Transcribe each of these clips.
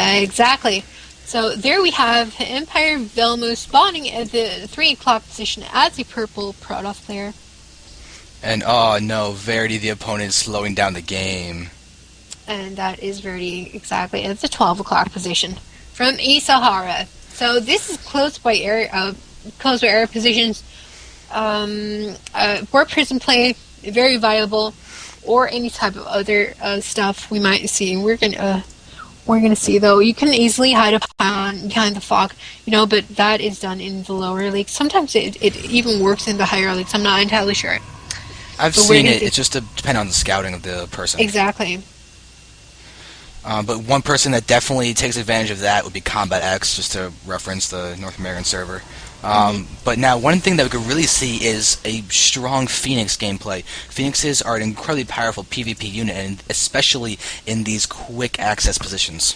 Exactly. So there we have Empire.Welmu spawning at the 3 o'clock position as a purple Protoss player. And oh no, Verdi, the opponent, is slowing down the game. And that is Verdi exactly at the 12 o'clock position from eSahara. So this is close by area positions. Board prison play, very viable, or any type of other stuff we might see. We're gonna see though. You can easily hide behind the fog, but that is done in the lower leagues. Sometimes it even works in the higher leagues. I'm not entirely sure. I've seen it. It just depends on the scouting of the person. Exactly. But one person that definitely takes advantage of that would be Combat X, just to reference the North American server. But now, one thing that we could really see is a strong Phoenix gameplay. Phoenixes are an incredibly powerful PvP unit, and especially in these quick access positions.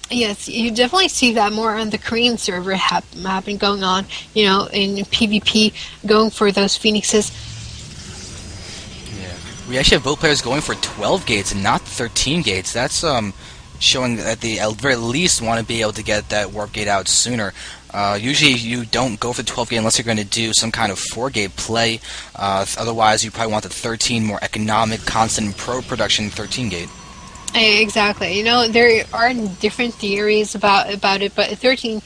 Yes, you definitely see that more on the Korean server happening going on, in PvP, going for those Phoenixes. We actually have both players going for 12 gates and not 13 gates. That's showing that they at the very least want to be able to get that warp gate out sooner. Usually you don't go for the 12 gate unless you're going to do some kind of 4-gate play. Otherwise, you probably want the 13 more economic, constant pro production 13 gate. Exactly. There are different theories about it, but 13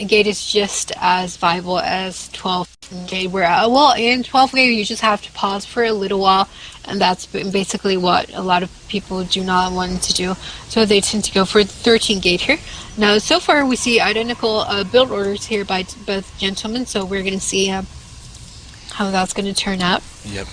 gate is just as viable as 12 gate. Where in 12 gate you just have to pause for a little while, and that's basically what a lot of people do not want to do. So they tend to go for the 13 gate here. Now, so far we see identical build orders here by both gentlemen. So we're going to see how that's going to turn out. Yep.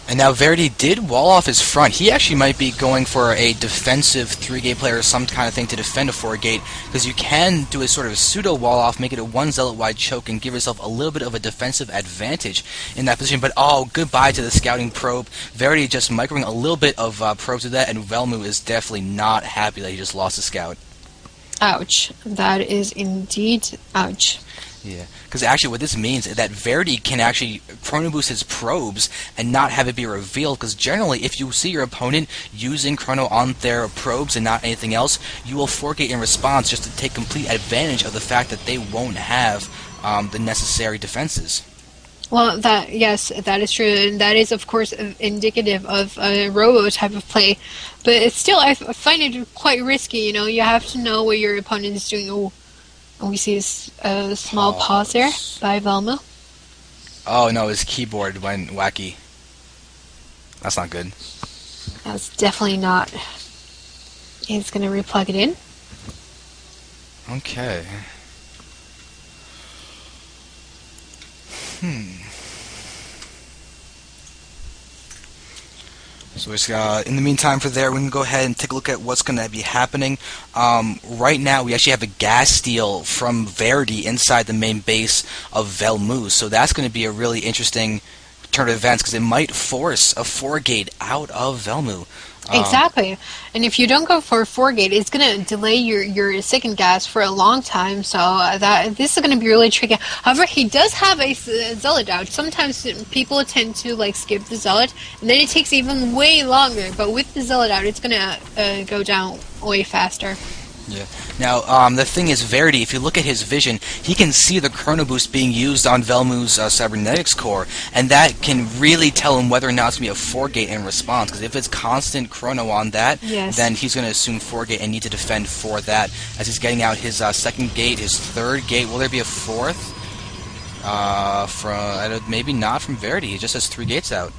And now Verdi did wall off his front. He actually might be going for a defensive 3-gate player or some kind of thing to defend a 4-gate, because you can do a sort of pseudo wall off, make it a 1 zealot wide choke, and give yourself a little bit of a defensive advantage in that position. But goodbye to the scouting probe. Verdi just microing a little bit of probes with that, and Welmu is definitely not happy that he just lost a scout. Ouch. That is indeed ouch. Yeah, because actually what this means is that Verdi can actually chrono boost his probes and not have it be revealed, because generally if you see your opponent using chrono on their probes and not anything else, you will 4-gate in response just to take complete advantage of the fact that they won't have the necessary defenses. Well, yes, that is true, and that is, of course, indicative of a robo type of play. But it's still, I find it quite risky. You have to know what your opponent is doing. Oh, we see a small pause there by Welmu. Oh no, his keyboard went wacky. That's not good. That's definitely not. He's going to replug it in. Okay. So in the meantime, we can go ahead and take a look at what's going to be happening. Right now, we actually have a gas steal from Verdi inside the main base of Welmu, so that's going to be a really interesting turn of events, because it might force a 4-gate out of Welmu. Exactly. And if you don't go for a 4-gate, it's going to delay your second gas for a long time, so this is going to be really tricky. However, he does have a zealot out. Sometimes people tend to skip the zealot, and then it takes even way longer, but with the zealot out, it's going to go down way faster. Yeah. Now, the thing is, Verdi, if you look at his vision, he can see the chrono boost being used on Welmu's cybernetics core, and that can really tell him whether or not it's going to be a 4-gate in response, because if it's constant chrono on that, then he's going to assume 4-gate and need to defend for that, as he's getting out his second gate, his third gate. Will there be a fourth? Maybe not from Verdi. He just has 3 gates out.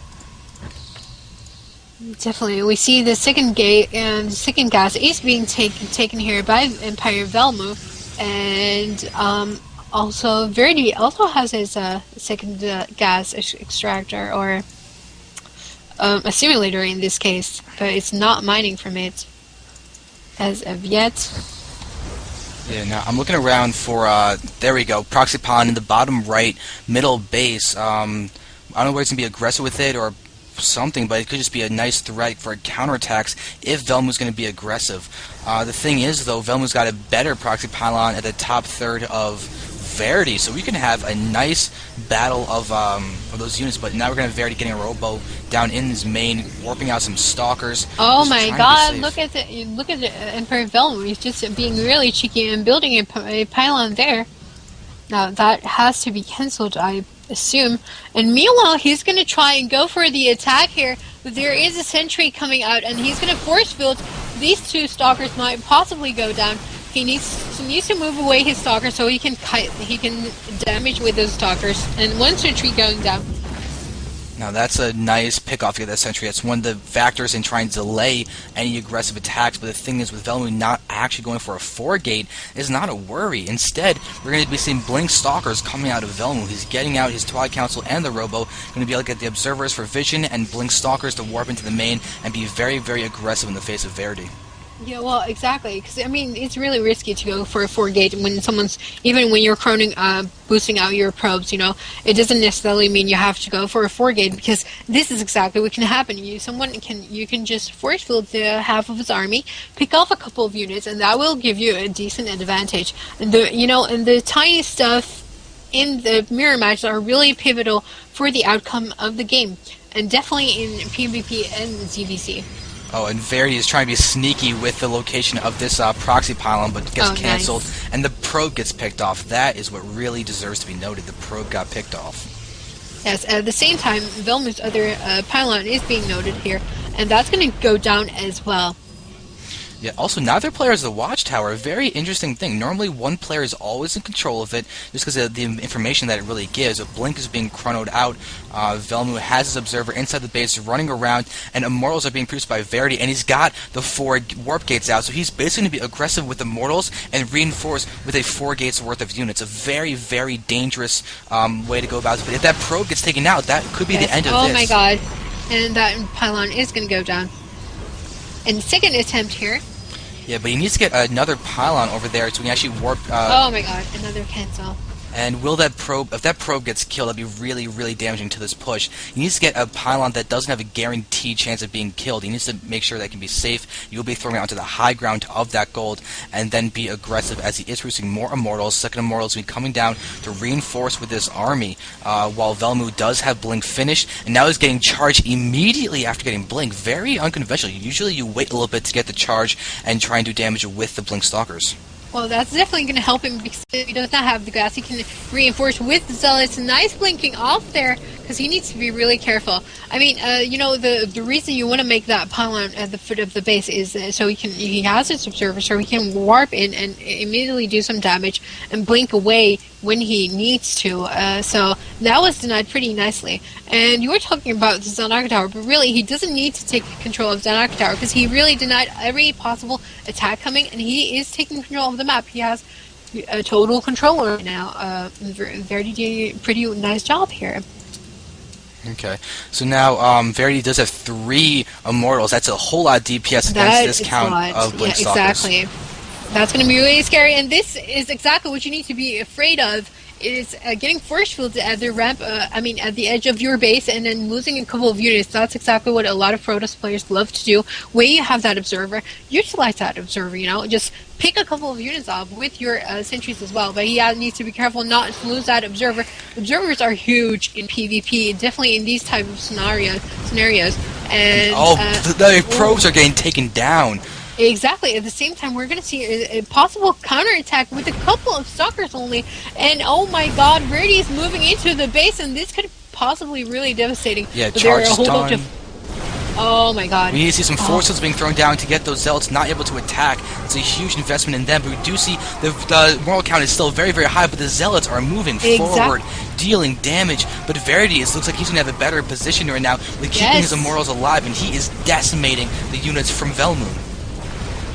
Definitely. We see the second gate and the second gas is being taken here by Empire.Welmu, and also Verdi also has his second gas extractor, or a simulator in this case, but it's not mining from it as of yet. Yeah, now I'm looking around for, there we go, proxy pawn in the bottom right middle base. I don't know whether it's going to be aggressive with it or something, but it could just be a nice threat for counterattacks if Welmu's going to be aggressive. The thing is, though, Welmu's got a better proxy pylon at the top third of VampireLady. So we can have a nice battle of those units. But now we're going to have VampireLady getting a robo down in his main, warping out some stalkers. Oh just my trying to be god, safe. look at the Empire.Welmu. He's just being really cheeky and building a pylon there. Now that has to be cancelled, I assume. And meanwhile, he's going to try and go for the attack here. But there is a sentry coming out, and he's going to force field. These two stalkers might possibly go down. He needs to move away his stalker so he can damage with those stalkers. And one sentry going down. Now that's a nice pick-off to get that sentry. That's one of the factors in trying to delay any aggressive attacks. But the thing is, with Velmu not actually going for a 4-gate is not a worry. Instead, we're going to be seeing Blink Stalkers coming out of Velmu. He's getting out his Twilight Council and the Robo. Going to be able to get the Observers for vision and Blink Stalkers to warp into the main and be very, very aggressive in the face of VampireLady. Yeah, well, exactly. Because I mean, it's really risky to go for a 4-gate when even when you're boosting out your probes. You know, it doesn't necessarily mean you have to go for a 4-gate, because this is exactly what can happen. You can just force field the half of his army, pick off a couple of units, and that will give you a decent advantage. And the tiny stuff in the mirror matches are really pivotal for the outcome of the game, and definitely in PvP and ZVC. Oh, and VampireLady is trying to be sneaky with the location of this proxy pylon, but gets cancelled, nice. And the probe gets picked off. That is what really deserves to be noted. The probe got picked off. Yes, at the same time, Velmu's other pylon is being noted here, and that's going to go down as well. Yeah, also, neither player has the watchtower. A very interesting thing. Normally, one player is always in control of it, just because of the information that it really gives. If Blink is being chronoed out, Velmu has his observer inside the base running around, and Immortals are being produced by VampireLady, and he's got the 4 warp gates out, so he's basically going to be aggressive with Immortals and reinforce with a 4 gates worth of units. A very, very dangerous way to go about it. But if that probe gets taken out, that could be the end of this. Oh my god. And that pylon is going to go down. And second attempt here. Yeah, but he needs to get another pylon over there so we can actually warp... oh my god, another cancel. And will that probe, if that probe gets killed, that'd be really, really damaging to this push. He needs to get a pylon that doesn't have a guaranteed chance of being killed. He needs to make sure that it can be safe. You'll be throwing it onto the high ground of that gold, and then be aggressive as he is producing more Immortals. Second Immortals will be coming down to reinforce with this army, while Velmu does have Blink finished, and now he's getting charged immediately after getting Blink. Very unconventional. Usually you wait a little bit to get the charge and try and do damage with the Blink Stalkers. Well, that's definitely going to help him, because if he does not have the gas, he can reinforce with the Zealots. Nice blinking off there, because he needs to be really careful. I mean, the reason you want to make that pylon at the foot of the base is so he has his observer, so he can warp in and immediately do some damage and blink away when he needs to. So that was denied pretty nicely. And you were talking about the Zanarka Tower, but really he doesn't need to take control of Zanarka Tower, because he really denied every possible attack coming, and he is taking control of the map. He has a total control right now. VampireLady did a pretty nice job here. Okay, so now VampireLady does have 3 Immortals. That's a whole lot of DPS against this count of Blink Stalkers. Exactly. That's going to be really scary, and this is exactly what you need to be afraid of, is getting force fields at the ramp, at the edge of your base, and then losing a couple of units. That's exactly what a lot of Protoss players love to do. When you have that observer, utilize that observer, just pick a couple of units off with your sentries as well. But he needs to be careful not to lose that observer. Observers are huge in PvP, definitely in these type of scenarios. And the probes are getting taken down. Exactly. At the same time, we're going to see a possible counterattack with a couple of stalkers only. And oh my god, VampireLady is moving into the base, and this could possibly really devastating. Yeah, charge is done. Oh my god. We need to see some forces being thrown down to get those Zealots not able to attack. It's a huge investment in them, but we do see the moral count is still very, very high, but the Zealots are moving forward, dealing damage. But VampireLady looks like he's going to have a better position right now with keeping his Immortals alive, and he is decimating the units from Velmu.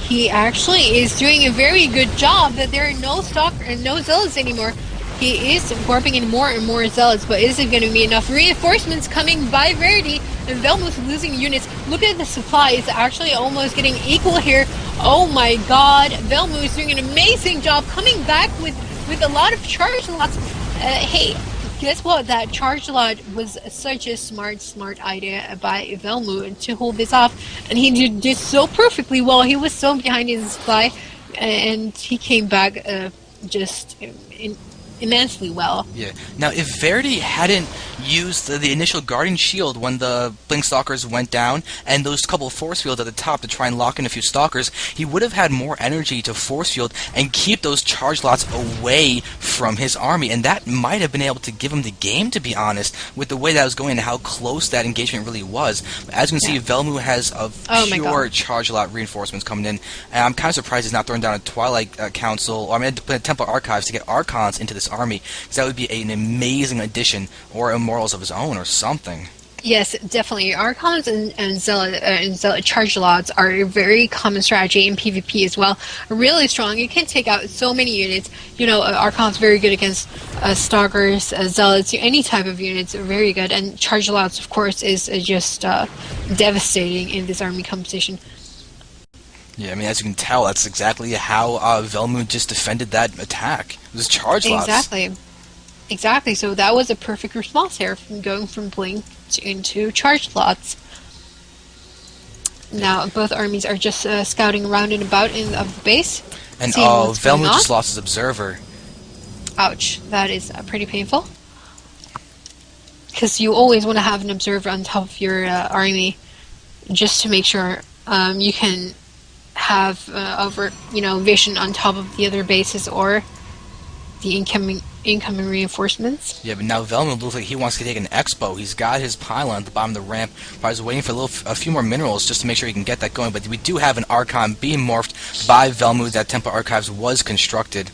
He actually is doing a very good job that there are no Zealots anymore. He is warping in more and more Zealots, but is it going to be enough reinforcements coming by VampireLady? And Velmu's losing units. Look at the supply. It's actually almost getting equal here. Oh my god. Velmu is doing an amazing job coming back with a lot of charge lots. Hey, guess what? That charge lot was such a smart idea by Velmu to hold this off. And he did so perfectly well. He was so behind in the supply. And he came back just immensely well. Yeah. Now, if Verdi hadn't used the initial guarding shield when the Blink Stalkers went down, and those couple of force fields at the top to try and lock in a few Stalkers, he would have had more energy to force field and keep those charge lots away from his army, and that might have been able to give him the game, to be honest, with the way that was going and how close that engagement really was. But as you can see, VampireLady has a pure charge lot reinforcements coming in, and I'm kind of surprised he's not throwing down a Twilight Council, or I mean, a Temple Archives to get Archons into this army, because that would be an amazing addition, or Immortals of his own, or something. Yes, definitely. Archons and Zealot charge lots are a very common strategy in PvP as well. Really strong. You can take out so many units. You know, Archons very good against Stalkers, Zealots, any type of units are very good. And charge lots, of course, is just devastating in this army composition. Yeah, I mean, as you can tell, that's exactly how VampireLady just defended that attack. It was charge lots. Exactly. So that was a perfect response there, from going from Blink into charge lots. Now both armies are just scouting around and about of the base. And VampireLady just lost his observer. Ouch, that is pretty painful. Because you always want to have an observer on top of your army, just to make sure you can have vision on top of the other bases or the incoming reinforcements. Yeah, but now VampireLady looks like he wants to take an Expo. He's got his pylon at the bottom of the ramp. Probably waiting for a few more minerals just to make sure he can get that going. But we do have an Archon being morphed by VampireLady that Temple Archives was constructed.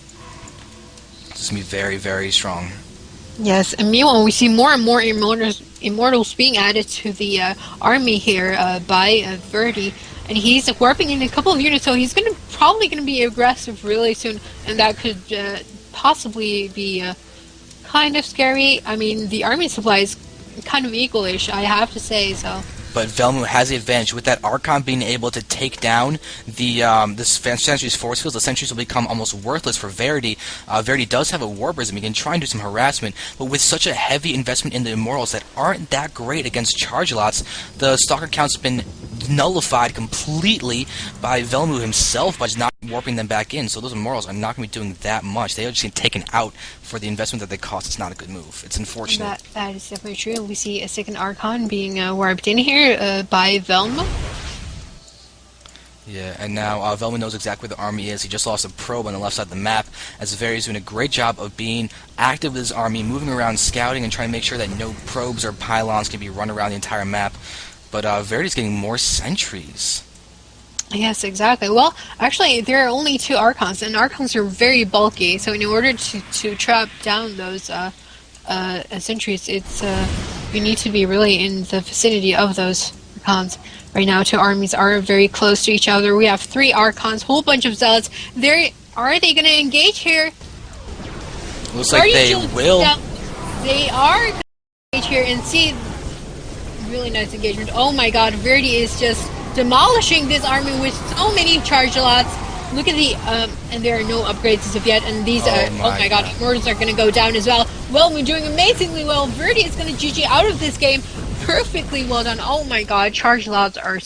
This is going to be very, very strong. Yes, and meanwhile we see more and more Immortals being added to the army here by Verdi. And he's warping in a couple of units, so he's probably going to be aggressive really soon. And that could possibly be kind of scary. I mean, the army supply is kind of equalish, I have to say so. But VampireLady has the advantage with that Archon being able to take down the Sentry's force fields. The Sentries will become almost worthless for Verdi. Verdi does have a War Prism. He can try and do some harassment, but with such a heavy investment in the Immortals that aren't that great against charge lots, the Stalker count's been nullified completely by VampireLady himself by just not warping them back in. So those Immortals are not going to be doing that much. They are just getting taken out for the investment that they cost. It's not a good move. It's unfortunate. That is definitely true. We see a second Archon being warped in here by VampireLady. Yeah, and now VampireLady knows exactly where the army is. He just lost a probe on the left side of the map, as Verdi's doing a great job of being active with his army, moving around, scouting, and trying to make sure that no probes or pylons can be run around the entire map. But Verdi's getting more sentries. Yes, exactly. Well, actually, there are only 2 Archons, and Archons are very bulky, so in order to trap down those sentries, you need to be really in the vicinity of those Archons. Right now, 2 armies are very close to each other. We have 3 Archons, whole bunch of Zealots. Are they going to engage here? Looks like they will. They are going to engage here and see. Really nice engagement. Oh my god, Verdi is just demolishing this army with so many charge lots. Look at the and there are no upgrades as of yet, and these oh my god, Immortals are gonna go down as well. Well, we're doing amazingly well. Verdi is gonna GG out of this game. Perfectly well done. Oh my god, charge lots are so